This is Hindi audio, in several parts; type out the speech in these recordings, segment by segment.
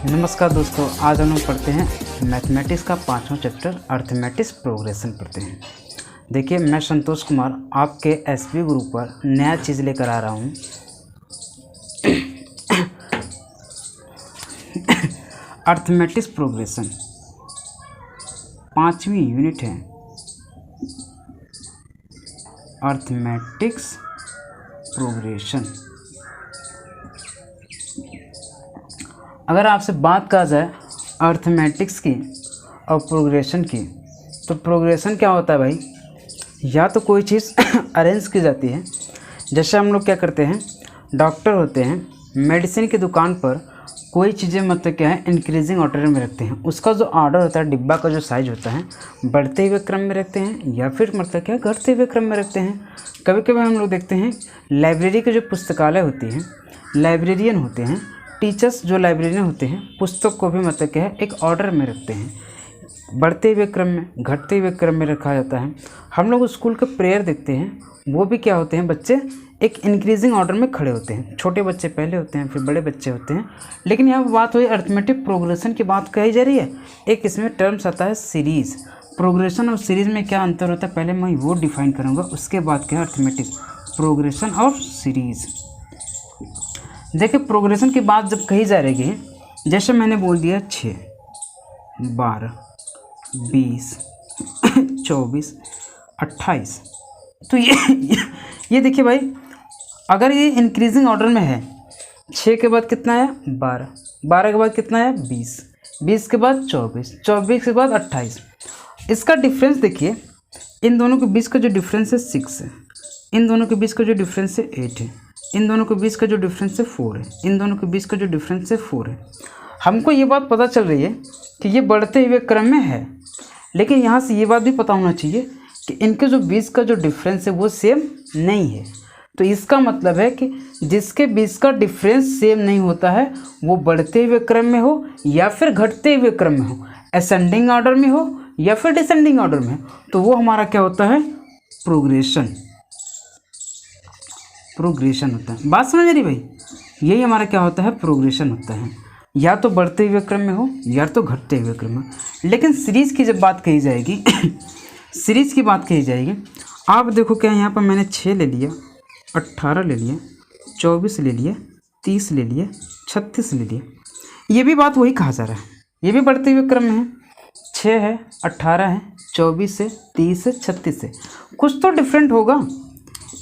नमस्कार दोस्तों, आज हम लोग पढ़ते हैं मैथमेटिक्स का 5वां चैप्टर अर्थमेटिक्स प्रोग्रेशन पढ़ते हैं। देखिए, मैं संतोष कुमार आपके एसपी ग्रुप पर नया चीज़ लेकर आ रहा हूँ। अर्थमेटिक्स प्रोग्रेशन 5वीं यूनिट है। Arithmetics progression. अगर आपसे बात कहा जाए अर्थमेटिक्स की और प्रोग्रेशन की, तो प्रोग्रेशन क्या होता है भाई? या तो कोई चीज़ अरेंज की जाती है, जैसे हम लोग क्या करते हैं, डॉक्टर होते हैं, मेडिसिन की दुकान पर कोई चीज़ें मतलब क्या है इंक्रीजिंग ऑर्डर में रखते हैं। उसका जो ऑर्डर होता है, डिब्बा का जो साइज होता है, बढ़ते हुए क्रम में रखते हैं या फिर मतलब क्या घटते हुए क्रम में रखते हैं। कभी कभी हम लोग देखते हैं लाइब्रेरी के जो पुस्तकालय होती हैं, लाइब्रेरियन होते हैं, टीचर्स जो लाइब्रेरियन होते हैं, पुस्तक को भी मतलब क्या है एक ऑर्डर में रखते हैं, बढ़ते हुए क्रम में घटते हुए क्रम में रखा जाता है। हम लोग स्कूल के प्रेयर देखते हैं, वो भी क्या होते हैं, बच्चे एक इंक्रीजिंग ऑर्डर में खड़े होते हैं। छोटे बच्चे पहले होते हैं, फिर बड़े बच्चे होते हैं। लेकिन यहाँ पर बात हुई अर्थमेटिक प्रोग्रेशन की बात कही जा रही है। एक इसमें टर्म्स आता है सीरीज़। प्रोग्रेशन और सीरीज़ में क्या अंतर होता है, पहले मैं वो डिफाइन करूँगा, उसके बाद क्या अर्थमेटिक प्रोग्रेशन और सीरीज़। देखिए, प्रोग्रेशन की बात जब कही जा रही है, जैसे मैंने बोल दिया 6, 12, 20, 24, 28, तो ये देखिए भाई, अगर ये इंक्रीजिंग ऑर्डर में है, 6 के बाद कितना है 12, 12 के बाद कितना है 20, 20 के बाद 24, 24 के बाद 28। इसका डिफरेंस देखिए, इन दोनों के बीच का जो डिफरेंस है 6 है, इन दोनों के बीच का जो डिफरेंस है 8 है, इन दोनों के बीच का जो डिफरेंस है 4 है, इन दोनों के बीच का जो डिफरेंस है 4 है। हमको ये बात पता चल रही है कि ये बढ़ते हुए क्रम में है, लेकिन यहाँ से ये बात भी पता होना चाहिए कि इनके जो बीच का जो डिफरेंस है वो सेम नहीं है। तो इसका मतलब है कि जिसके बीच का डिफरेंस सेम नहीं होता है, वो बढ़ते हुए क्रम में हो या फिर घटते हुए क्रम में हो, असेंडिंग ऑर्डर में हो या फिर डिसेंडिंग ऑर्डर में हो, तो वो हमारा क्या होता है, प्रोग्रेशन होता है। बात समझ रही भाई? यही हमारा क्या होता है, प्रोग्रेशन होता है। या तो बढ़ते हुए क्रम में हो या तो घटते हुए क्रम में। लेकिन सीरीज़ की जब बात कही जाएगी सीरीज़ की बात कही जाएगी, आप देखो क्या यहाँ पर मैंने 6 ले लिया, 18 ले लिया, 24 ले लिया, 30 ले लिया, 36 ले लिया। ये भी बात वही कहा जा रहा है, ये भी बढ़ते हुए क्रम में है। 6 है, 18 है, 24 है, 30 है, 36 है। कुछ तो डिफरेंट होगा।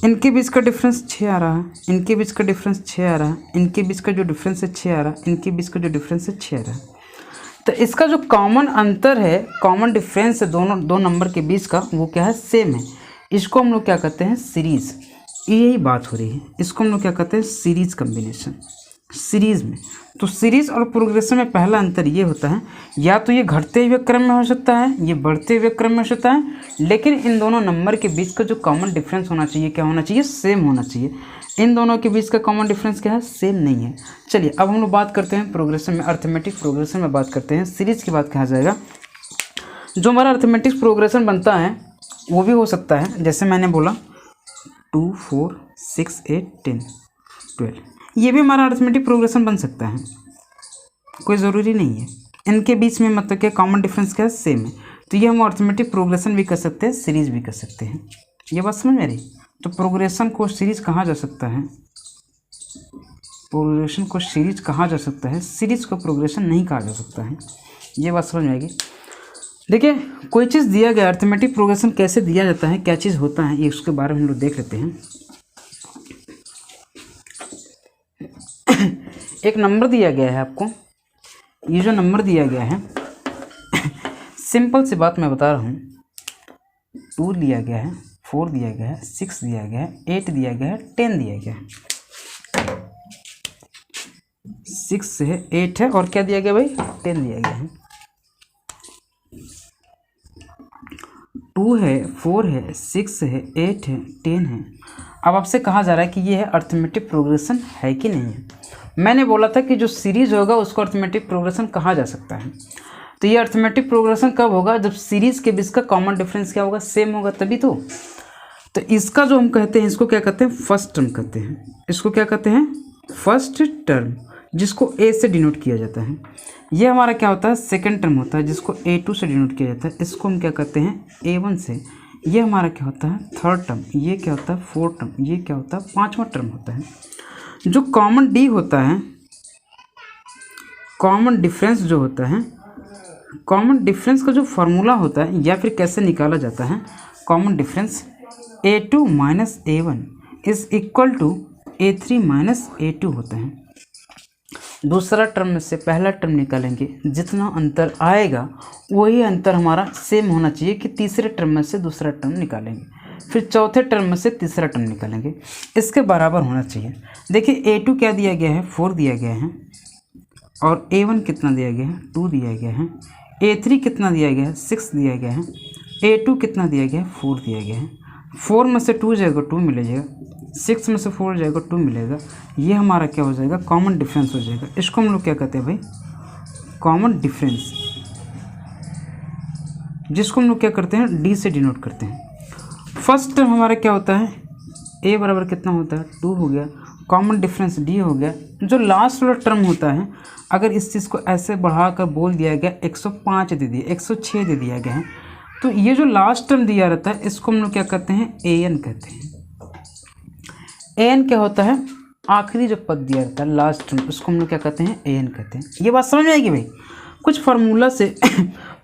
इनके बीच का डिफरेंस 6 आ रहा है, इनके बीच का डिफरेंस 6 आ रहा है, इनके बीच का जो डिफरेंस है 6 आ रहा है, इनके बीच का जो डिफरेंस है 6 आ रहा है। तो इसका जो कॉमन अंतर है, कॉमन डिफरेंस है दो नंबर के बीच का, वो क्या है, सेम है। इसको हम लोग क्या कहते हैं, सीरीज़। यही बात हो रही है, इसको हम लोग क्या कहते हैं, सीरीज़ कम्बिनेशन। सीरीज़ में तो सीरीज़ और प्रोग्रेशन में पहला अंतर ये होता है, या तो ये घटते हुए क्रम में हो सकता है, ये बढ़ते हुए क्रम में हो सकता है, लेकिन इन दोनों नंबर के बीच का जो कॉमन डिफरेंस होना चाहिए, क्या होना चाहिए, सेम होना चाहिए। इन दोनों के बीच का कॉमन डिफरेंस क्या है, सेम नहीं है। चलिए अब हम लोग बात करते हैं प्रोग्रेशन में, अर्थमेटिक प्रोग्रेशन में बात करते हैं। सीरीज़ की बात कहा जाएगा, जो हमारा अर्थमेटिक प्रोग्रेशन बनता है वो भी हो सकता है, जैसे मैंने बोला 2, 4, 6, 8, 10, 12, ये भी हमारा अर्थमेटिक प्रोग्रेशन बन सकता है, कोई ज़रूरी नहीं है। इनके बीच में मतलब क्या कॉमन डिफरेंस क्या है, सेम है। तो ये हम अर्थमेटिक प्रोग्रेशन भी कर सकते हैं, सीरीज़ भी कर सकते हैं। ये बात समझ में आ रही? तो प्रोग्रेशन को सीरीज़ कहा जा सकता है, प्रोग्रेशन को सीरीज़ कहा जा सकता है, सीरीज़ को प्रोग्रेशन नहीं कहा जा सकता है। ये बात समझ में आएगी। देखिए, कोई चीज़ दिया गया, अर्थमेटिक प्रोग्रेशन कैसे दिया जाता है, क्या चीज़ होता है, ये उसके बारे में हम लोग देख लेते हैं। एक नंबर दिया गया है आपको, ये जो नंबर दिया गया है, सिंपल सी बात मैं बता रहा हूँ, 2 दिया गया है, 4 दिया गया है, 6 दिया गया है, 8 दिया गया है, 10 दिया गया है। 6 है, 8 है, और क्या दिया गया भाई, 10 दिया गया है। 2 है, 4 है, 6 है, 8 है, 10 है। अब आपसे कहा जा रहा है कि ये है अर्थमेटिक प्रोग्रेशन है कि नहीं है। मैंने बोला था कि जो सीरीज़ होगा उसको अर्थमेटिक प्रोग्रेशन कहा जा सकता है। तो ये अर्थमेटिक प्रोग्रेशन कब होगा, जब सीरीज़ के बीच का कॉमन डिफरेंस क्या होगा, सेम होगा, तभी तो। तो इसका जो हम कहते हैं, इसको क्या कहते हैं, फर्स्ट टर्म कहते हैं। इसको क्या कहते हैं, फर्स्ट टर्म, जिसको ए से डिनोट किया जाता है। ये हमारा क्या होता है, सेकंड टर्म होता है, जिसको A2 से डिनोट किया जाता है। इसको हम क्या कहते हैं, A1 से। ये हमारा क्या होता है, थर्ड टर्म। ये क्या होता है, फोर्थ टर्म। ये क्या होता है, पांचवा टर्म होता है। जो कॉमन डी होता है, कॉमन डिफरेंस जो होता है, कॉमन डिफरेंस का जो फार्मूला होता है या फिर कैसे निकाला जाता है, common difference A2 minus A1 is equal to A3 minus A2 होता है। दूसरा टर्म में से पहला टर्म निकालेंगे, जितना अंतर आएगा वही अंतर हमारा सेम होना चाहिए कि तीसरे टर्म में से दूसरा टर्म निकालेंगे, फिर चौथे टर्म में से तीसरा टर्म निकालेंगे, इसके बराबर होना चाहिए। देखिए A2 क्या दिया गया है, 4 दिया गया है, और A1 कितना दिया गया है, 2 दिया गया है। A3 कितना दिया गया है, 6 दिया गया है। A2 कितना दिया गया है, 4 दिया गया है। 4 में से 2 जाएगा 2 मिलेगा, 6 में से 4 जाएगा 2 मिलेगा। ये हमारा क्या हो जाएगा, कॉमन डिफरेंस हो जाएगा। इसको हम लोग क्या कहते हैं भाई, कॉमन डिफरेंस, जिसको हम लोग क्या करते हैं, डी से डिनोट करते हैं। फर्स्ट टर्म हमारा क्या होता है, ए बराबर कितना होता है, 2 हो गया, कॉमन डिफरेंस डी हो गया। जो लास्ट वाला टर्म होता है, अगर इस चीज़ को ऐसे बढ़ाकर बोल दिया गया 105 दे दिया, 106 दे दिया गया है, तो ये जो लास्ट टर्म दिया रहता है इसको हम लोग क्या कहते हैं, एन कहते हैं। एन क्या होता है, आखिरी जो पद दिया रहता है लास्ट टर्म, उसको हम लोग क्या कहते हैं, एन कहते हैं। ये बात समझ में आएगी भाई, कुछ फार्मूला से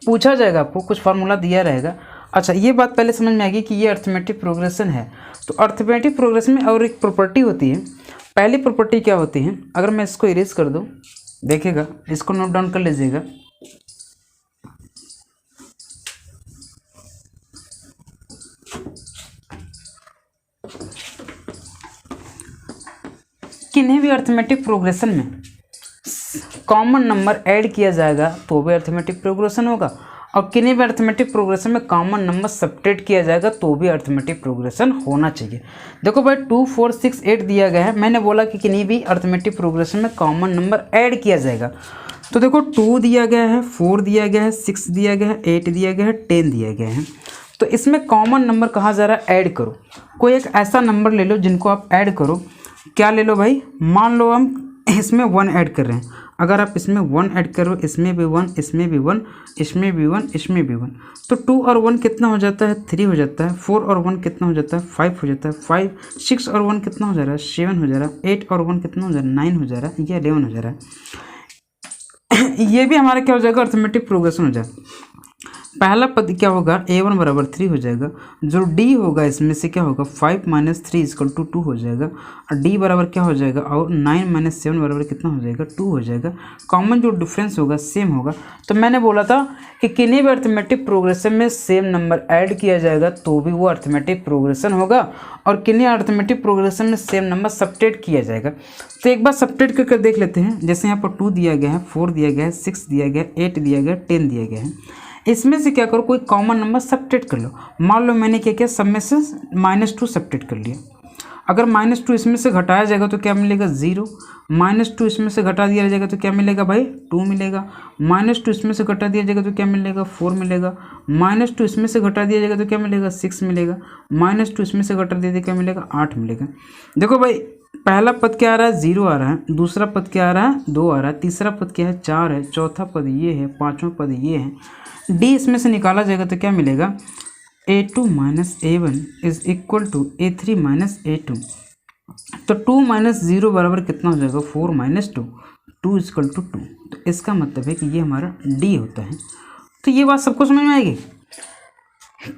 पूछा जाएगा आपको, कुछ फार्मूला दिया रहेगा। अच्छा, ये बात पहले समझ में आएगी कि ये अर्थमेटिक प्रोग्रेशन है। तो अर्थमेटिक प्रोग्रेशन में और एक प्रॉपर्टी होती है। पहली प्रॉपर्टी क्या होती है, अगर मैं इसको इरेज कर दूं, देखिएगा, इसको नोट डाउन कर लीजिएगा। किन्हीं भी अर्थमेटिक प्रोग्रेशन में कॉमन नंबर ऐड किया जाएगा तो भी अर्थमेटिक प्रोग्रेशन होगा, और किन्हीं भी अर्थमेटिक प्रोग्रेशन में कॉमन नंबर सब्ट्रैक्ट किया जाएगा तो भी अर्थमेटिक प्रोग्रेशन होना चाहिए। देखो भाई 2 4 6 8 दिया गया है, मैंने बोला कि किन्हीं भी अर्थमेटिक प्रोग्रेशन में कॉमन नंबर ऐड किया जाएगा। तो देखो 2 दिया गया है, 4 दिया गया है, 6 दिया गया है, 8 दिया गया है, 10 दिया गया है। तो इसमें कॉमन नंबर कहा जा रहा है ऐड करो। कोई एक ऐसा नंबर ले लो जिनको आप ऐड करो। क्या ले लो भाई, मान लो हम इसमें 1 ऐड कर रहे हैं, अगर आप इसमें 1 ऐड करो, इसमें भी 1, इसमें भी 1, इसमें भी 1, इसमें भी 1, तो 2 और 1 कितना हो जाता है, 3 हो जाता है। 4 और 1 कितना हो जाता है, 5 हो जाता है। 5 6 और 1 कितना हो जा रहा है, 7 हो जा रहा है। 8 और 1 कितना हो जा रहा है, 9 हो जा रहा है, या 11 हो जा रहा है। ये भी हमारा क्या हो जाएगा, अर्थमेटिक प्रोग्रेशन हो जाएगा। पहला पद क्या होगा, A1 बराबर 3 हो जाएगा। जो D होगा इसमें से क्या होगा, 5 माइनस 3 इक्वल टू 2 हो जाएगा। और D बराबर क्या हो जाएगा, और 9 माइनस 7 बराबर कितना हो जाएगा, 2 हो जाएगा। कॉमन जो डिफरेंस होगा सेम होगा। तो मैंने बोला था कि किन्हीं भी अर्थमेटिक प्रोग्रेशन में सेम नंबर ऐड किया जाएगा तो भी वो अर्थमेटिक प्रोग्रेशन होगा, और किन्हीं अर्थमेटिक प्रोग्रेशन में सेम नंबर सब्ट्रैक्ट किया जाएगा। तो एक बार सब्ट्रैक्ट करके देख लेते हैं। जैसे यहाँ पर 2 दिया गया है, 4 दिया गया है, 6 दिया गया है, 8 दिया गया है, 10 दिया गया है। इसमें से क्या करो, कोई कॉमन नंबर सब्ट्रैक्ट कर लो। मान लो मैंने क्या किया, सब में से -2 सब्ट्रैक्ट कर लिया। अगर -2 इसमें से घटाया जाएगा तो क्या मिलेगा, 0। -2 इसमें से घटा दिया जाएगा तो क्या मिलेगा भाई, 2 मिलेगा। -2 इसमें से घटा दिया जाएगा तो क्या मिलेगा, 4 मिलेगा। -2 इसमें से घटा दिया जाएगा तो क्या मिलेगा, 6 मिलेगा। -2 इसमें से घटा दिया जाएगा क्या मिलेगा, 8 मिलेगा। देखो भाई, पहला पद क्या आ रहा है, 0 आ रहा है। दूसरा पद क्या आ रहा है, 2 आ रहा है। तीसरा पद क्या है, 4 है। चौथा पद ये है। पाँचवा पद ये है। D इसमें से निकाला जाएगा तो क्या मिलेगा, A2 minus A1 is equal to A3 minus A2। तो 2 माइनस 0 बराबर कितना हो जाएगा, 4 माइनस 2, 2 इक्वल टू 2। तो इसका मतलब है कि ये हमारा D होता है। तो ये बात सबको समझ में आएगी।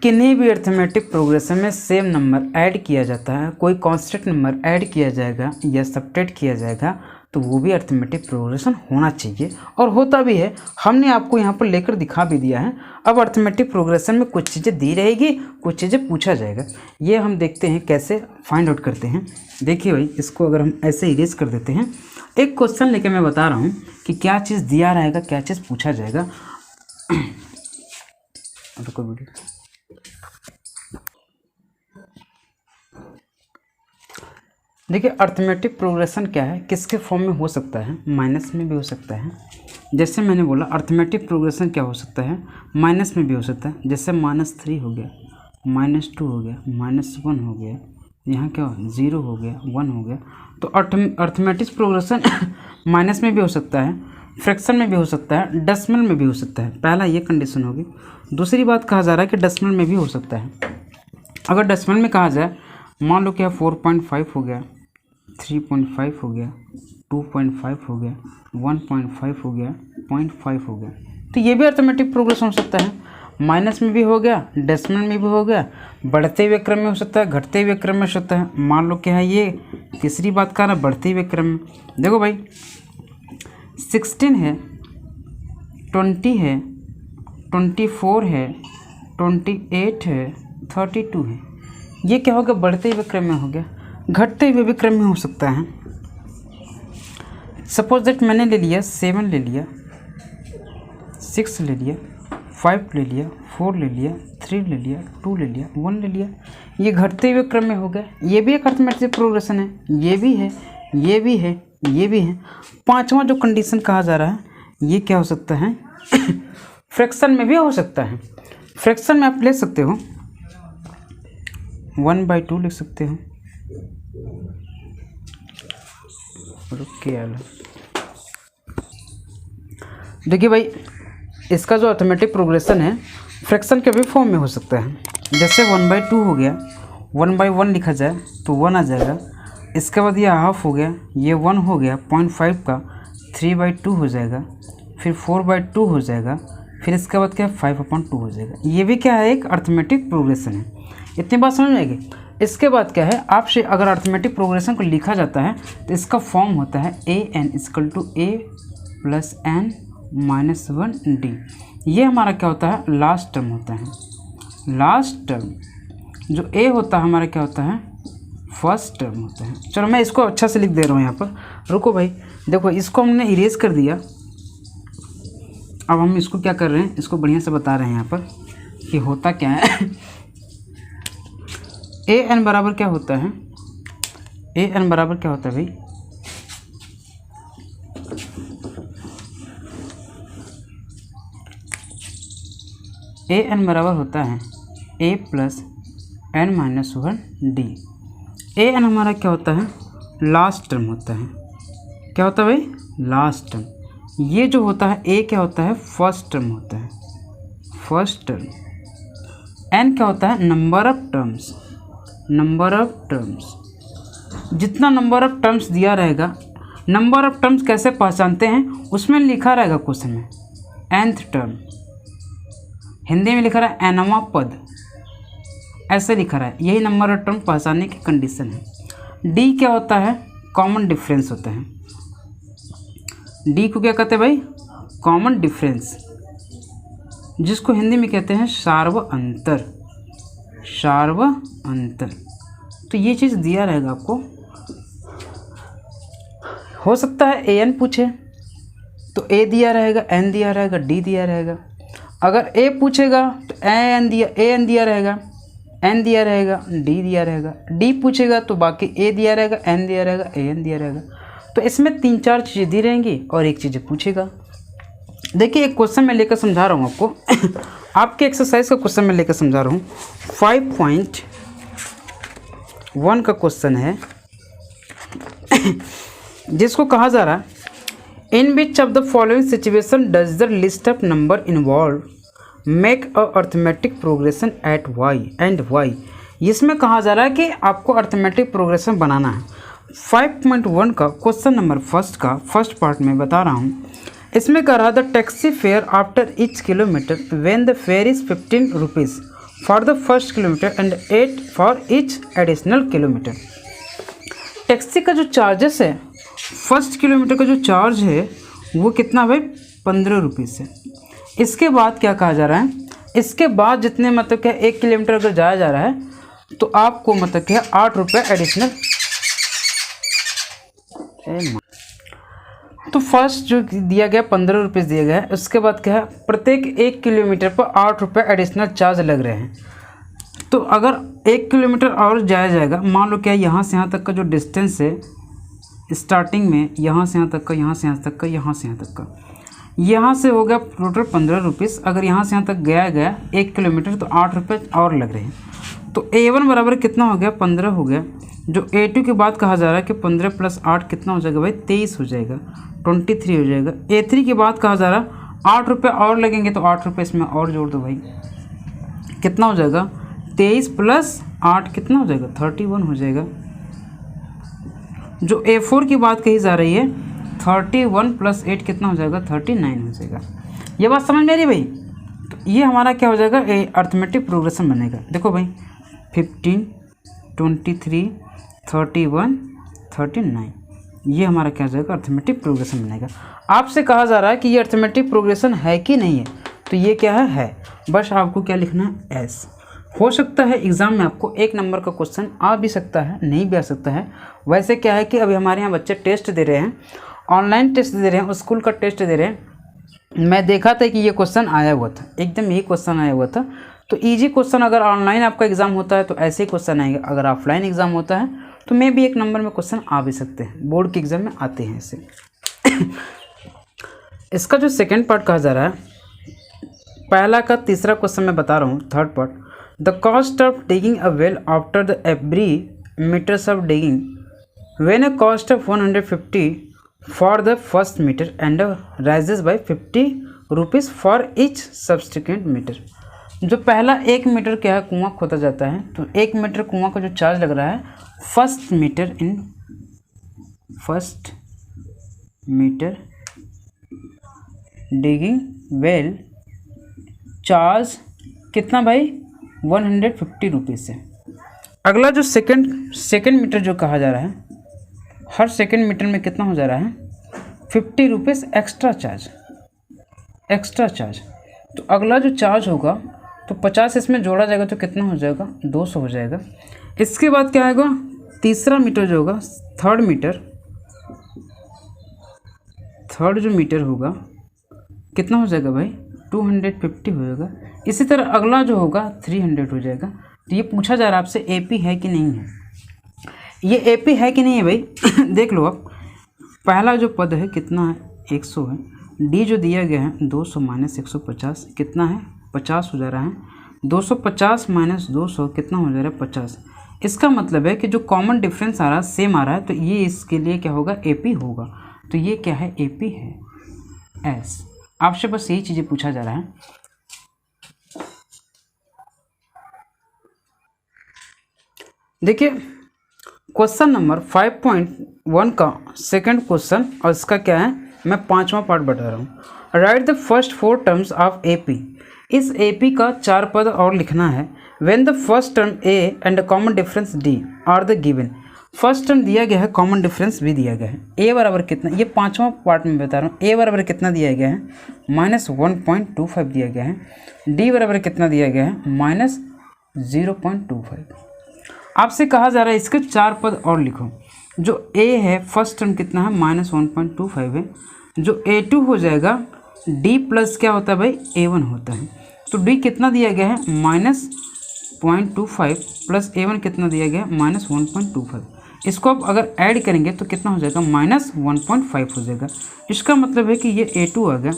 किन्हीं भी अर्थमेटिक प्रोग्रेशन में सेम नंबर ऐड किया जाता है, कोई कांस्टेंट नंबर ऐड किया जाएगा या सब्ट्रैक्ट किया जाएगा तो वो भी अर्थमेटिक प्रोग्रेशन होना चाहिए, और होता भी है। हमने आपको यहाँ पर लेकर दिखा भी दिया है। अब अर्थमेटिक प्रोग्रेशन में कुछ चीज़ें दी रहेगी, कुछ चीज़ें पूछा जाएगा। ये हम देखते हैं कैसे फाइंड आउट करते हैं। देखिए भाई, इसको अगर हम ऐसे इरेज कर देते हैं, एक क्वेश्चन लेकर मैं बता रहा हूँ कि क्या चीज़ दिया रहेगा, क्या चीज़ पूछा जाएगा। रुको वीडियो। देखिए, अर्थमेटिक प्रोग्रेशन क्या है, किसके फॉर्म में हो सकता है, माइनस में भी हो सकता है। जैसे मैंने बोला, अर्थमेटिक प्रोग्रेशन क्या हो सकता है, माइनस में भी हो सकता है। जैसे -3 हो गया, -2 हो गया, -1 हो गया, यहाँ क्या हो 0 हो गया, 1 हो गया। तो अर्थमेटिक प्रोग्रेशन माइनस में भी हो सकता है, फ्रैक्शन में भी हो सकता है, डेसिमल में भी हो सकता है। पहला ये कंडीशन होगी। दूसरी बात कहा जा रहा है कि डेसिमल में भी हो सकता है। अगर डेसिमल में कहा जाए, मान लो क्या 4.5 हो गया, 3.5 हो गया, 2.5 हो गया, 1.5 हो गया, 0.5 हो गया, तो ये भी अर्थमेटिक प्रोग्रेशन हो सकता है। माइनस में भी हो गया, डेसिमल में भी हो गया, बढ़ते हुए क्रम में हो सकता है, घटते हुए क्रम में हो सकता है। मान लो क्या है ये तीसरी बात का ना, बढ़ते हुए क्रम में। देखो भाई 16 है, 20 है, 24 है, 28 है, 32 है। ये क्या हो गया, बढ़ते हुए क्रम में हो गया। घटते हुए भी क्रम में हो सकता है। सपोज दैट मैंने ले लिया 7 ले लिया, 6 ले लिया, 5 ले लिया, 4 ले लिया, 3 ले लिया, 2 ले लिया, 1 ले लिया। ये घटते हुए क्रम में हो गया। ये भी एक अर्थमेटिक प्रोग्रेशन है। ये भी है, ये भी है, ये भी है। पांचवा जो कंडीशन कहा जा रहा है, ये क्या हो सकता है फ्रैक्शन में भी हो सकता है। फ्रैक्शन में आप ले सकते हो 1/2 लिख सकते हो। देखिए भाई, इसका जो अर्थमेटिक प्रोग्रेशन है फ्रैक्शन के भी फॉर्म में हो सकता है। जैसे 1/2 हो गया, 1/1 लिखा जाए तो 1 आ जाएगा। इसके बाद ये हाफ हो गया, ये 1 हो गया, 0.5 का 3/2 हो जाएगा, फिर 4/2 हो जाएगा, फिर इसके बाद क्या 5/2 हो जाएगा। ये भी क्या है, एक अर्थमेटिक प्रोग्रेशन है। इतनी बात समझ में आएगी। इसके बाद क्या है, आपसे अगर अर्थमेटिक प्रोग्रेशन को लिखा जाता है तो इसका फॉर्म होता है an = a + n - 1d। ये हमारा क्या होता है, लास्ट टर्म होता है। लास्ट टर्म जो a होता है हमारा क्या होता है, फर्स्ट टर्म होता है। चलो मैं इसको अच्छा से लिख दे रहा हूँ यहाँ पर। रुको भाई, देखो इसको हमने इरेज कर दिया। अब हम इसको क्या कर रहे हैं, इसको बढ़िया से बता रहे हैं यहाँ पर कि होता क्या है। an बराबर क्या होता है, an बराबर क्या होता है भाई, an बराबर होता है a + n - 1d। an हमारा क्या होता है, लास्ट टर्म होता है। क्या होता है भाई, लास्ट टर्म। ये जो होता है a क्या होता है, फर्स्ट टर्म होता है, फर्स्ट टर्म। n क्या होता है, number of terms, number of terms. जितना नंबर ऑफ टर्म्स दिया रहेगा, नंबर ऑफ टर्म्स कैसे पहचानते हैं उसमें लिखा रहेगा क्वेश्चन में, nth टर्म। हिंदी में लिखा रहा है nवां पद, ऐसे लिखा रहा है। यही नंबर ऑफ टर्म पहचानने की कंडीशन है। d क्या होता है, कॉमन डिफरेंस होता है। d को क्या कहते हैं भाई, कॉमन डिफरेंस, जिसको हिंदी में कहते हैं सार्व अंतर, सार्व अंतर। तो ये चीज़ दिया रहेगा आपको। हो सकता है an पूछे तो a दिया रहेगा, n दिया रहेगा, d दिया रहेगा। अगर a पूछेगा तो an दिया रहेगा, n दिया रहेगा, d दिया रहेगा। d पूछेगा तो बाकी a दिया रहेगा, n दिया रहेगा, an दिया रहेगा। तो इसमें 3-4 चीज़ें दी रहेंगी और एक चीज़ पूछेगा। देखिए एक क्वेश्चन मैं लेकर समझा रहा हूँ आपको। आपके एक्सरसाइज का क्वेश्चन मैं लेकर समझा रहा हूँ। 5.1 का क्वेश्चन है जिसको कहा जा रहा है in which of the following situation does the list of number involve make a arithmetic progression at y and y। इसमें कहा जा रहा है कि आपको अर्थमेटिक प्रोग्रेशन बनाना है। 5.1 का क्वेश्चन नंबर फर्स्ट का फर्स्ट पार्ट में बता रहा हूँ। इसमें कह रहा the taxi fare after each kilometre when the fair is 15 rupees for the first kilometre and 8 for each additional kilometre. Taxi का जो चार्जेस है, फर्स्ट किलोमीटर का जो चार्ज है वो कितना भाई, 15 रुपीज़ है। इसके बाद क्या कहा जा रहा है, इसके बाद जितने मतलब क्या 1 किलोमीटर अगर जाया जा रहा है तो आपको मतलब क्या 8 रुपये एडिशनल। तो फर्स्ट जो दिया गया 15 रुपीज़ दिया गया है, उसके बाद क्या है प्रत्येक 1 किलोमीटर पर 8 रुपये एडिशनल चार्ज लग रहे हैं। तो अगर 1 किलोमीटर और जाया जाएगा, मान लो क्या यहाँ से यहाँ तक का जो डिस्टेंस है स्टार्टिंग में, यहाँ से यहाँ तक का, यहाँ से यहाँ तक का, यहाँ से यहाँ तक का, यहाँ से हो गया टोटल 15 रुपीज़। अगर यहाँ से यहाँ तक गया 1 किलोमीटर तो 8 रुपये और लग रहे हैं। तो A1 बराबर कितना हो गया, 15 हो गया। जो A2 की बात कहा जा रहा है कि 15 + 8 कितना हो जाएगा भाई, 23 हो जाएगा, 23 हो जाएगा। A3 की बात कहा जा रहा है 8 रुपये और लगेंगे, तो 8 रुपये इसमें और जोड़ दो भाई, कितना हो जाएगा, 23 + 8 कितना हो जाएगा, 31 हो जाएगा। जो A4 की बात कही जा रही है 31 + 8 कितना हो जाएगा, 39 हो जाएगा। ये बात समझ में आ रही भाई। तो ये हमारा क्या हो जाएगा, अर्थमेटिक प्रोग्रेशन बनेगा। देखो भाई 15, 23, 31, 39, ये हमारा क्या हो जाएगा, अर्थमेटिक प्रोग्रेशन बनेगा। आपसे कहा जा रहा है कि ये अर्थमेटिक प्रोग्रेशन है कि नहीं है, तो ये क्या है, बस आपको क्या लिखना है, एस। हो सकता है एग्ज़ाम में आपको 1 नंबर का क्वेश्चन आ भी सकता है, नहीं भी आ सकता है। वैसे क्या है कि अभी हमारे यहाँ बच्चे टेस्ट दे रहे हैं, ऑनलाइन टेस्ट दे रहे हैं, स्कूल का टेस्ट दे रहे हैं। मैं देखा था कि ये क्वेश्चन आया हुआ था, एकदम यही क्वेश्चन आया हुआ था। तो इजी क्वेश्चन अगर ऑनलाइन आपका एग्ज़ाम होता है तो ऐसे ही क्वेश्चन आएंगे, अगर ऑफलाइन एग्ज़ाम होता है तो मे भी 1 नंबर में क्वेश्चन आ भी सकते हैं, बोर्ड के एग्ज़ाम में आते हैं ऐसे। इसका जो सेकेंड पार्ट कहा जा रहा है, पहला का तीसरा क्वेश्चन मैं बता रहा हूँ, third part. The cost of digging a well after the every meters of digging when a cost of 150 for the first meter and rises by 50 rupees for each subsequent meter. जो पहला 1 मीटर क्या है, कुआं खोदा जाता है, तो 1 मीटर कुआं का जो चार्ज लग रहा है first meter digging well charge कितना भाई, 150 रुपीज़ से। अगला जो सेकेंड मीटर जो कहा जा रहा है, हर सेकेंड मीटर में कितना हो जा रहा है, 50 रुपीज़ एक्स्ट्रा चार्ज। तो अगला जो चार्ज होगा तो 50 इसमें जोड़ा जाएगा तो कितना हो जाएगा, 200 हो जाएगा। इसके बाद क्या आएगा, तीसरा मीटर जो होगा, थर्ड जो मीटर होगा कितना हो जाएगा भाई, 250 हो जाएगा। इसी तरह अगला जो होगा 300 हो जाएगा। तो ये पूछा जा रहा है आपसे AP है कि नहीं है, ये AP है कि नहीं है भाई। देख लो आप, पहला जो पद है कितना है, 100 है। D जो दिया गया है 200 - 150 कितना है, 50 हो जा रहा है। 250 - 200 कितना हो जा रहा है, 50। इसका मतलब है कि जो कॉमन डिफरेंस आ रहा है सेम आ रहा है, तो ये इसके लिए क्या होगा, AP होगा। तो ये क्या है, AP है, S। आपसे बस यही चीज़ें पूछा जा रहा है। देखिए क्वेश्चन नंबर 5.1 का सेकंड क्वेश्चन, और इसका क्या है, मैं 5वां पार्ट बता रहा हूँ। Write the first 4 terms of AP। इस AP का 4 पद और लिखना है। When the first term A and common difference D are the given. First term दिया गया है, कॉमन डिफरेंस भी दिया गया है। A बराबर कितना, ये 5वां पार्ट में बता रहा हूँ। A बराबर कितना दिया गया है, -1.25 दिया गया है। D बराबर कितना दिया गया है, -0.25। आपसे कहा जा रहा है इसके 4 पद और लिखो। जो A है फर्स्ट टर्म कितना है, -1.25 है। जो A2 हो जाएगा, D प्लस क्या होता है भाई, A1 होता है। तो D कितना दिया गया है, -0.25 प्लस A1 कितना दिया गया है, -1.25। इसको आप अगर ऐड करेंगे तो कितना हो जाएगा, -1.5 हो जाएगा। इसका मतलब है कि ये A2 आ गया।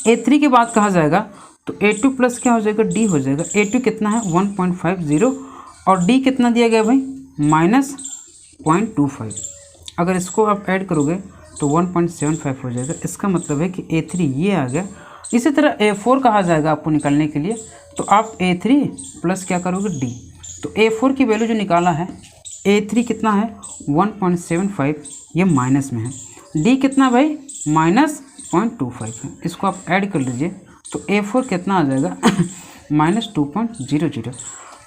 A3 की बात कहा जाएगा तो A2 प्लस क्या हो जाएगा, D हो जाएगा। A2 कितना है, 1.50 और D कितना दिया गया भाई, -0.25। अगर इसको आप ऐड करोगे तो 1.75 हो जाएगा। इसका मतलब है कि A3 ये आ गया। इसी तरह A4 कहा जाएगा आपको निकालने के लिए, तो आप A3 प्लस क्या करोगे, D। तो A4 की वैल्यू जो निकाला है, A3 कितना है, 1.75, ये माइनस में है। D कितना भाई, -0.25 है। इसको आप ऐड कर लीजिए तो A4 कितना आ जाएगा, -2.00।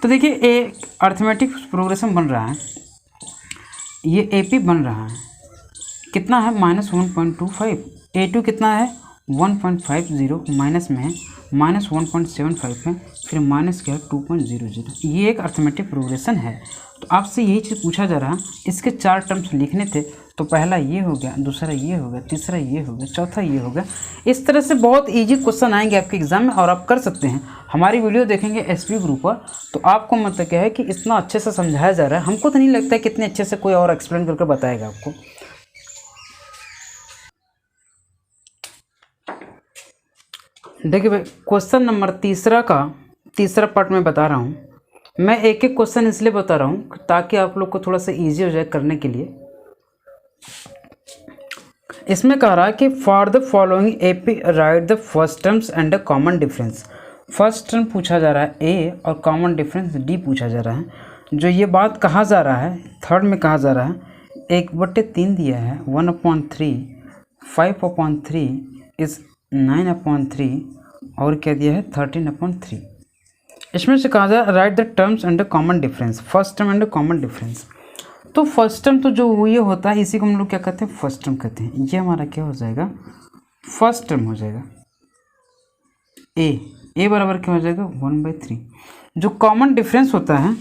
तो देखिए एक अर्थमेटिक प्रोग्रेशन बन रहा है, ये AP बन रहा है, कितना है, -1.25। A2 कितना है, 1.50 माइनस में है, -1.75 है, फिर माइनस क्या है, 2.00। ये एक अर्थमेटिक प्रोग्रेशन है। तो आपसे यही चीज़ पूछा जा रहा है। इसके 4 टर्म्स लिखने थे, तो पहला ये हो गया, दूसरा ये हो गया, तीसरा ये हो गया, चौथा ये हो गया। इस तरह से बहुत इजी क्वेश्चन आएंगे आपके एग्जाम में और आप कर सकते हैं। हमारी वीडियो देखेंगे SP ग्रुप पर, तो आपको मतलब क्या है कि इतना अच्छे से समझाया जा रहा है। हमको तो नहीं लगता है कि इतने अच्छे से कोई और एक्सप्लेन करके बताएगा आपको। देखिए भाई क्वेश्चन नंबर तीसरा का तीसरा पार्ट में बता रहा हूँ। मैं एक एक क्वेश्चन इसलिए बता रहा हूँ ताकि आप लोग को थोड़ा सा ईजी हो जाए करने के लिए। इसमें कह रहा है कि for the following AP right the first terms and the common difference. First term पूछा जा रहा है ए और कॉमन डिफरेंस डी पूछा जा रहा है। जो ये बात कहा जा रहा है थर्ड में कहा जा रहा है 1/3 दिया है 1/3 5/3 इज 9/3 और क्या दिया है 13/3। इसमें से कहा जा right the terms and the common difference, first term and the common difference. तो फर्स्ट टर्म तो जो ये होता है इसी को हम लोग क्या कहते हैं फर्स्ट टर्म कहते हैं। ये हमारा क्या हो जाएगा फर्स्ट टर्म हो जाएगा। ए बराबर क्या हो जाएगा 1/3। जो कॉमन डिफरेंस होता है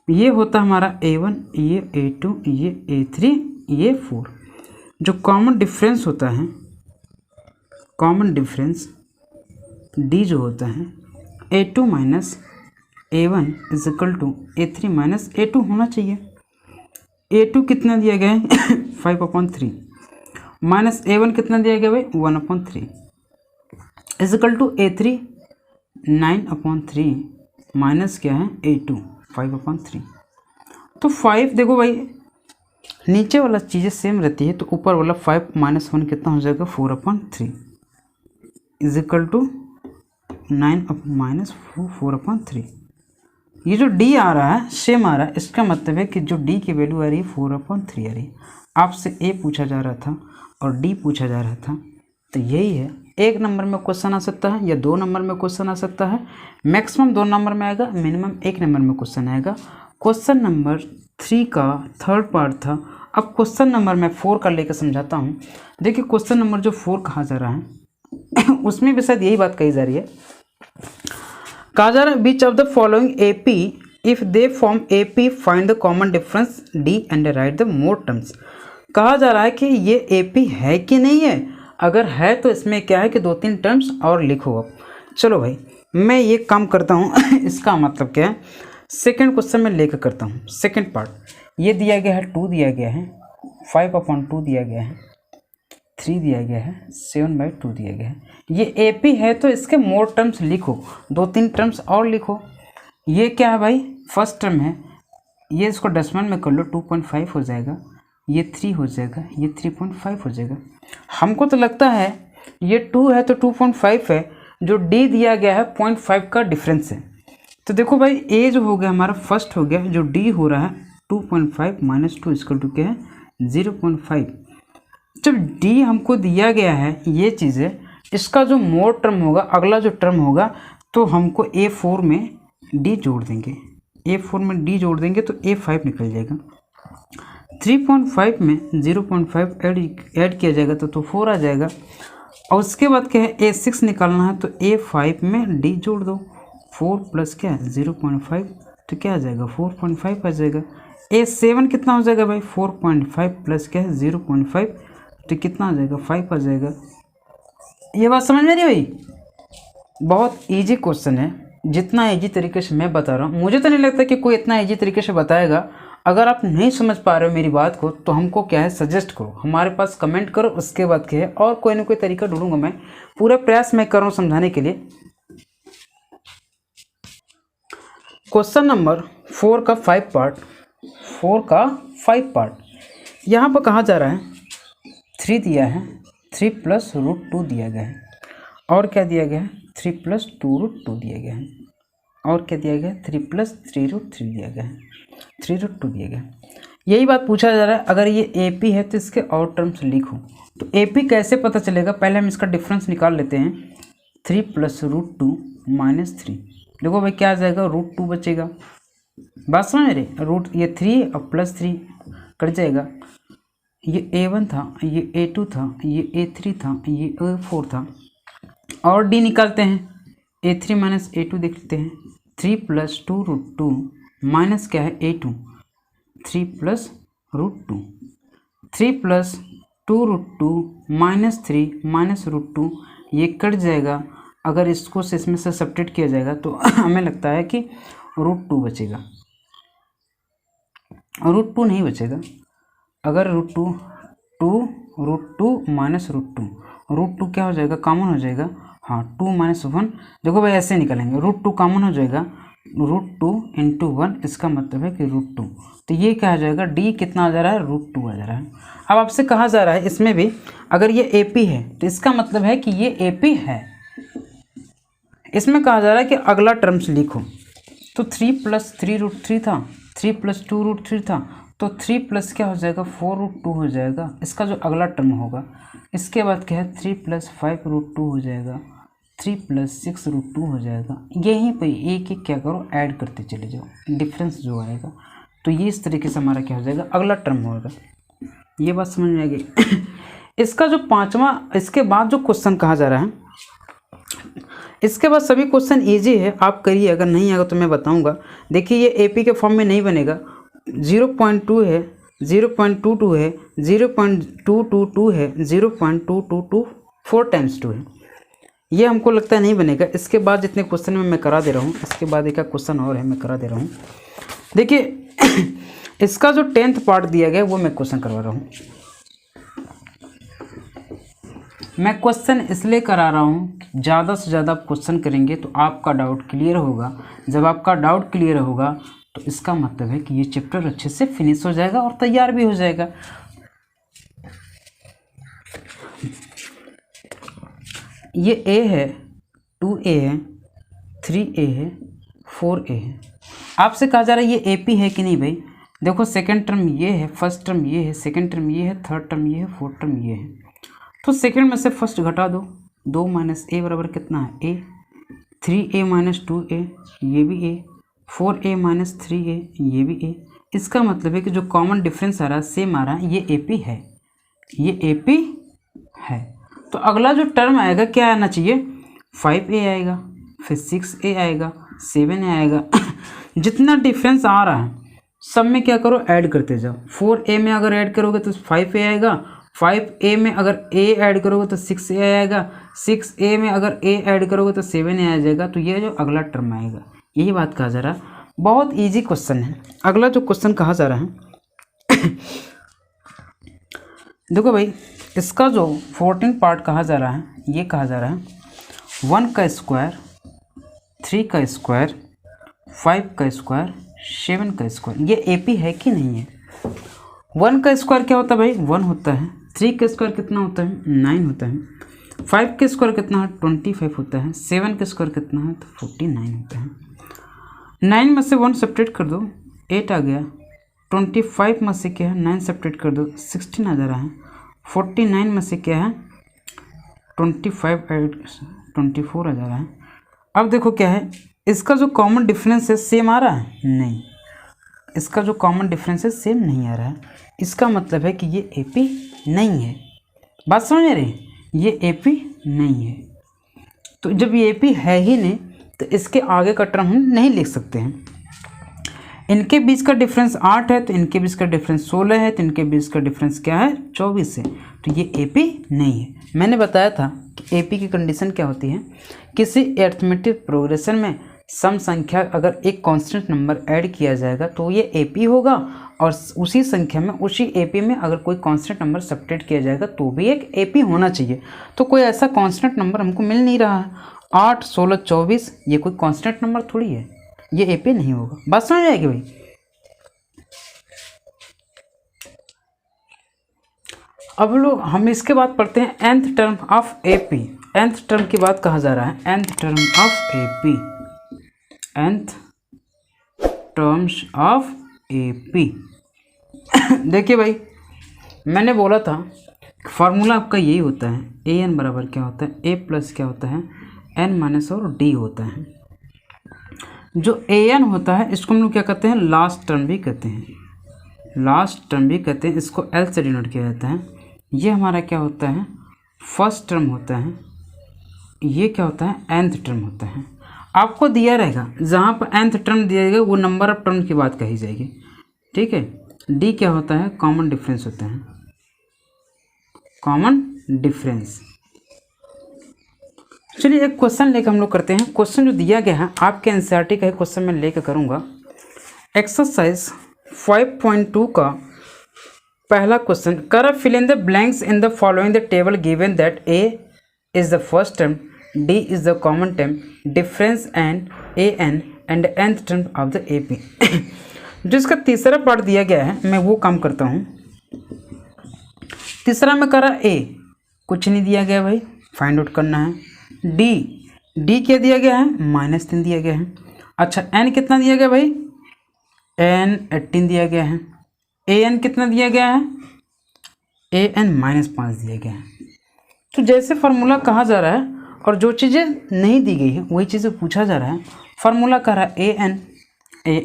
ये होता है हमारा A1, ये A2, ये A3, ये 4। जो कॉमन डिफरेंस होता है कॉमन डिफरेंस D जो होता है A2 minus A1 is equal to A3 minus A2 होना चाहिए। A2 कितना दिया गया है 5/3 माइनस A1 कितना दिया गया भाई 1/3 is equal to A3 9/3 minus क्या है A2 5/3। तो 5 देखो भाई नीचे वाला चीज़ें सेम रहती है तो ऊपर वाला 5 माइनस 1 कितना हो जाएगा 4/3 इज इक्वल टू 9 माइनस 4/3। ये जो D आ रहा है सेम आ रहा है, इसका मतलब है कि जो D की वैल्यू आ रही है 4/3 आ रही है। आपसे A पूछा जा रहा था और D पूछा जा रहा था, तो यही है। एक नंबर में क्वेश्चन आ सकता है या 2 नंबर में क्वेश्चन आ सकता है, मैक्सिमम 2 नंबर में आएगा, मिनिमम 1 नंबर में क्वेश्चन आएगा। क्वेश्चन नंबर 3 का थर्ड पार्ट था। अब क्वेश्चन नंबर मैं 4 का लेकर समझाता हूँ। देखिए क्वेश्चन नंबर जो 4 कहा जा रहा है उसमें भी शायद यही बात कही जा रही है। कहा जा रहा है which of the following AP if they form AP find the common difference D and write the more terms. कहा जा रहा है कि ये AP है कि नहीं है, अगर है तो इसमें क्या है कि 2-3 टर्म्स और लिखो। अब चलो भाई मैं ये काम करता हूँ इसका मतलब क्या है सेकंड क्वेश्चन में लेकर करता हूँ। सेकंड पार्ट ये दिया गया है 2 दिया गया है 5/2 दिया गया है 3 दिया गया है 7/2 दिया गया है। ये AP है तो इसके मोर टर्म्स लिखो, 2-3 टर्म्स और लिखो। ये क्या है भाई फर्स्ट टर्म है, ये इसको डेसिमल में कर लो 2.5 हो जाएगा, ये 3 हो जाएगा, ये 3.5 हो जाएगा। हमको तो लगता है ये 2 है तो 2.5 है, जो D दिया गया है 0.5 का डिफरेंस है। तो देखो भाई A जो हो गया हमारा फर्स्ट हो गया, जो D हो रहा है 2.5 माइनस 2 इसकल टू क्या है 0.5। जब D हमको दिया गया है ये चीज़ें, इसका जो मोर टर्म होगा अगला जो टर्म होगा तो हमको A4 में D जोड़ देंगे, A4 में D जोड़ देंगे तो A5 निकल जाएगा। 3.5 में 0.5 ऐड किया जाएगा तो 4 आ जाएगा। और उसके बाद क्या है A6 निकालना है तो A5 में D जोड़ दो, 4 प्लस क्या है 0.5 तो क्या आ जाएगा 4.5 आ जाएगा। A7 कितना हो जाएगा भाई 4.5 प्लस क्या है 0.5 तो कितना आ जाएगा 5 आ जाएगा। ये बात समझ में नहीं भाई, बहुत इजी क्वेश्चन है। जितना इजी तरीके से मैं बता रहा हूँ मुझे तो नहीं लगता कि कोई इतना इजी तरीके से बताएगा। अगर आप नहीं समझ पा रहे हो मेरी बात को तो हमको क्या है सजेस्ट करो, हमारे पास कमेंट करो, उसके बाद क्या है और कोई ना कोई तरीका ढूंढूंगा। मैं पूरा प्रयास मैं कर रहा हूँ समझाने के लिए। क्वेश्चन नंबर 4 का 5 पार्ट यहाँ पर कहा जा रहा है 3 दिया है 3 प्लस √2 दिया गया है, और क्या दिया गया है 3 प्लस 2√2 दिया गया है, और क्या दिया गया है 3 प्लस 3√3 दिया गया है, 3√2 दिया गया। यही बात पूछा जा रहा है अगर ये AP है तो इसके और टर्म्स लिखो। तो AP कैसे पता चलेगा, पहले हम इसका डिफरेंस निकाल लेते हैं। 3 प्लस √2 माइनस 3, देखो भाई क्या आ जाएगा √2 बचेगा। बात समझ रहे रूट ये 3 और प्लस 3 कट जाएगा। ये A1 था, ये A2 था, ये A3 था, ये A4 था, और D निकालते हैं। A3 माइनस A2 देख लेते हैं। 3 प्लस 2√2 माइनस क्या है A2, 3 plus √2, 3 plus 2√2 minus 3 minus √2 ये कट जाएगा। अगर इसको से इसमें से सब्ट्रैक्ट किया जाएगा तो हमें लगता है कि √2 बचेगा, √2 नहीं बचेगा। अगर √2 माइनस √2 क्या हो जाएगा कॉमन हो जाएगा, हाँ 2 माइनस 1। देखो भाई ऐसे निकलेंगे, √2 कॉमन हो जाएगा √2 × 1, इसका मतलब है कि √2। तो ये क्या आ जाएगा, डी कितना आ जा रहा है, √2 आ जा रहा है। अब आपसे कहा जा रहा है इसमें भी अगर ये AP है तो इसका मतलब है कि ये AP है। इसमें कहा जा रहा है कि अगला टर्म्स लिखो, तो 3 + 3√3 था, 3 + 2√3 था, तो 3 प्लस क्या हो जाएगा, 4√2 हो जाएगा इसका जो अगला टर्म होगा। इसके बाद क्या है, 3 + 5√2 हो जाएगा, 3 + 6√2 हो जाएगा। यहीं पे एक एक क्या करो, ऐड करते चले जाओ, डिफरेंस जो आएगा। तो ये इस तरीके से हमारा क्या हो जाएगा, अगला टर्म होगा। ये बात समझ में आ गई। इसका जो पांचवा, इसके बाद जो क्वेश्चन कहा जा रहा है, इसके बाद सभी क्वेश्चन इजी है, आप करिए, अगर नहीं आएगा तो मैं बताऊंगा। देखिए ये AP के फॉर्म में नहीं बनेगा, 0.2 है, 0.22 है, 0.222 है, 0.222 4 × 2 है। ये हमको लगता है नहीं बनेगा। इसके बाद जितने क्वेश्चन में मैं करा दे रहा हूँ, इसके बाद एक क्वेश्चन और है मैं करा दे रहा हूँ। देखिए इसका जो 10th पार्ट दिया गया वो मैं क्वेश्चन करवा रहा हूँ। मैं क्वेश्चन इसलिए करा रहा हूँ, ज़्यादा से ज़्यादा आप क्वेश्चन करेंगे तो आपका डाउट क्लियर होगा। जब आपका डाउट क्लियर होगा तो इसका मतलब है कि ये चैप्टर अच्छे से फिनिश हो जाएगा और तैयार भी हो जाएगा। ये A है, 2A है, 3A है, 4A है। आपसे कहा जा रहा है ये AP है कि नहीं भाई। देखो सेकंड टर्म ये है, फर्स्ट टर्म ये है, सेकंड टर्म ये है, थर्ड टर्म ये है, फोर्थ टर्म ये है। तो सेकंड में से फर्स्ट घटा दो, 2 - A बराबर कितना है, A। 3A - 2A, ये भी A। 4A - 3A, ये भी A। इसका मतलब है कि जो कॉमन डिफरेंस आ रहा है, सेम आ रहा है, ये AP है, ये AP है। तो अगला जो टर्म आएगा क्या आना चाहिए, 5A आएगा, फिर 6A आएगा, 7A आएगा। जितना डिफरेंस आ रहा है सब में क्या करो, ऐड करते जाओ। 4A में अगर ऐड करोगे तो 5A आएगा, 5A में अगर A ऐड करोगे तो 6A आएगा, 6A में अगर A ऐड करोगे तो 7A आ जाएगा। तो ये जो अगला टर्म आएगा, यही बात कहा जा रहा है। बहुत इजी क्वेश्चन है। अगला जो क्वेश्चन कहा जा रहा है देखो भाई, इसका जो 14 पार्ट कहा जा रहा है, ये कहा जा रहा है 1 का स्क्वायर, 3 का स्क्वायर, 5 का स्क्वायर, 7 का स्क्वायर। ये AP है कि नहीं है। 1 का स्क्वायर क्या होता है भाई, 1 होता है। 3 का स्क्वायर कितना होता है, 9 होता है। 5 का स्क्वायर कितना है, 25 होता है। 7 का स्क्वायर कितना है, तो 49 होता है। 9 में से 1 सेपरेट कर दो, 8 आ गया। 25 में से क्या है, 9 सेपरेट कर दो, 16 आ जा रहा है। 49 में से क्या है, 24 आ जा रहा है। अब देखो क्या है, इसका जो कॉमन डिफरेंस है सेम आ रहा है, नहीं। इसका जो कॉमन डिफरेंस है सेम नहीं आ रहा है। इसका मतलब है कि ये AP नहीं है। बात समझ रहे हैं, ये AP नहीं है। तो जब ये AP है ही नहीं तो इसके आगे का टर्म हम नहीं लिख सकते हैं। इनके बीच का डिफरेंस 8 है, तो इनके बीच का डिफरेंस 16 है, तो इनके बीच का डिफरेंस क्या है, 24 है। तो ये AP नहीं है। मैंने बताया था कि AP की कंडीशन क्या होती है, किसी अरिथमेटिक प्रोग्रेशन में सम संख्या अगर एक कांस्टेंट नंबर ऐड किया जाएगा तो ये AP होगा, और उसी संख्या में, उसी AP में अगर कोई कांस्टेंट नंबर सब्ट्रैक्ट किया जाएगा तो भी एक AP होना चाहिए। तो कोई ऐसा कांस्टेंट नंबर हमको मिल नहीं रहा है। 8, 16, 24 ये कोई कांस्टेंट नंबर थोड़ी है, ये AP नहीं होगा। बात समझ आएगी भाई। अब लोग हम इसके बाद पढ़ते हैं nth term of AP। nth term की बात कहा जा रहा है, nth term of AP, nth terms of AP। देखिए भाई, मैंने बोला था फार्मूला आपका यही होता है, AN बराबर क्या होता है, A प्लस क्या होता है, N- और D होता है। जो AN होता है इसको हम लोग क्या कहते हैं, लास्ट टर्म भी कहते हैं, लास्ट टर्म भी कहते हैं। इसको L से डिनोट किया जाता है। ये हमारा क्या होता है, फर्स्ट टर्म होता है। ये क्या होता है, nth टर्म होता है। आपको दिया रहेगा, जहाँ पर nth टर्म दिया जाएगा वो नंबर ऑफ टर्म की बात कही जाएगी, ठीक है। D क्या होता है, कॉमन डिफरेंस होता है, कॉमन डिफरेंस। चलिए एक क्वेश्चन लेकर हम लोग करते हैं। क्वेश्चन जो दिया गया है आपके NCERT का है, क्वेश्चन मैं लेकर करूँगा। एक्सरसाइज 5.2 का पहला क्वेश्चन, कर fill in the blanks in the following the table given that A is the first term, D is the common term, difference and AN and nth term of the AP। जो इसका तीसरा पार्ट दिया गया है मैं वो काम करता हूँ। तीसरा में करा A, कुछ नहीं दिया गया भाई, फाइंड आउट करना है। D क्या दिया गया है, -3 दिया गया है। अच्छा n कितना दिया गया भाई, n 18 दिया गया है। an कितना दिया गया है, an -5 दिया गया है। तो जैसे फार्मूला कहा जा रहा है और जो चीज़ें नहीं दी गई है वही चीज़ें पूछा जा रहा है। फार्मूला कह रहा है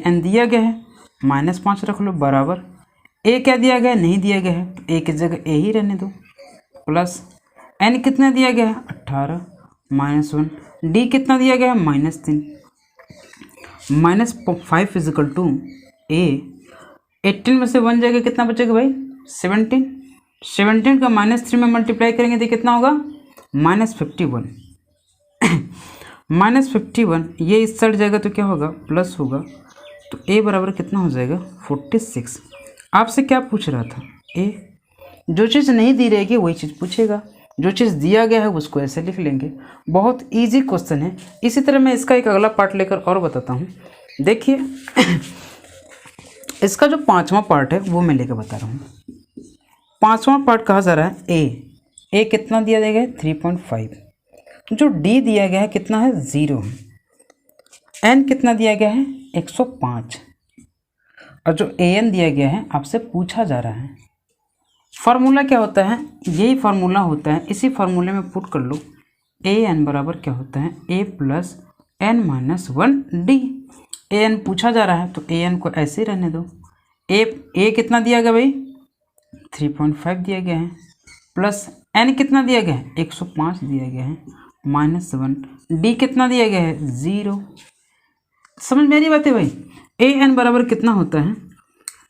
an दिया गया है, -5 रख लो बराबर a क्या दिया गया है, नहीं दिया गया है, तो a की जगह a ही रहने दो, प्लस n कितना दिया गया है 18 -1, d कितना दिया गया है -3, -5 इजिकल टू a। 18 में से 1 जाएगा कितना बचेगा भाई 17, 17 का -3 में मल्टीप्लाई करेंगे तो कितना होगा -51, -51 ये इस साइड जाएगा तो क्या होगा प्लस होगा, तो a बराबर कितना हो जाएगा 46। आपसे क्या पूछ रहा था a, जो चीज़ नहीं दी रहेगी वही चीज़ पूछेगा, जो चीज़ दिया गया है उसको ऐसे लिख लेंगे। बहुत इजी क्वेश्चन है। इसी तरह मैं इसका एक अगला पार्ट लेकर और बताता हूँ। देखिए इसका जो 5वां पार्ट है वो मैं लेकर बता रहा हूँ। 5वां पार्ट कहा जा रहा है a कितना दिया गया है 3.5, जो d दिया गया है कितना है 0 है, n कितना दिया गया है 105, और जो an दिया गया है आपसे पूछा जा रहा है। फार्मूला क्या होता है, यही फार्मूला होता है, इसी फार्मूले में पुट कर लो an बराबर क्या होता है a प्लस n-1d। an पूछा जा रहा है तो an को ऐसे ही रहने दो। a कितना दिया गया भाई 3.5 दिया गया है, प्लस n कितना दिया गया है 105 दिया गया है, -1, d कितना दिया गया है 0। समझ मेरी बात है भाई। an बराबर कितना होता है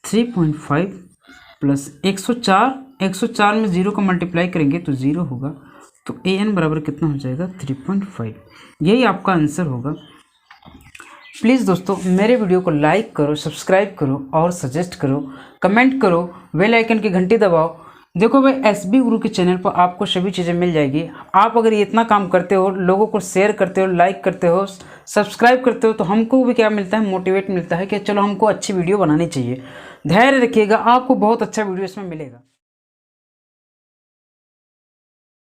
3.5 प्लस 104 में 0 को मल्टीप्लाई करेंगे तो 0 होगा, तो an बराबर कितना हो जाएगा 3.5। यही आपका आंसर होगा। प्लीज़ दोस्तों मेरे वीडियो को लाइक करो, सब्सक्राइब करो और सजेस्ट करो, कमेंट करो, बेल आइकन की घंटी दबाओ। देखो भाई SB गुरु के चैनल पर आपको सभी चीज़ें मिल जाएगी। आप अगर ये इतना काम करते हो, लोगों को शेयर करते हो, लाइक करते हो, सब्सक्राइब करते हो, तो हमको भी क्या मिलता है, मोटिवेट मिलता है कि चलो हमको अच्छी वीडियो बनानी चाहिए। धैर्य रखिएगा, आपको बहुत अच्छा वीडियो इसमें मिलेगा।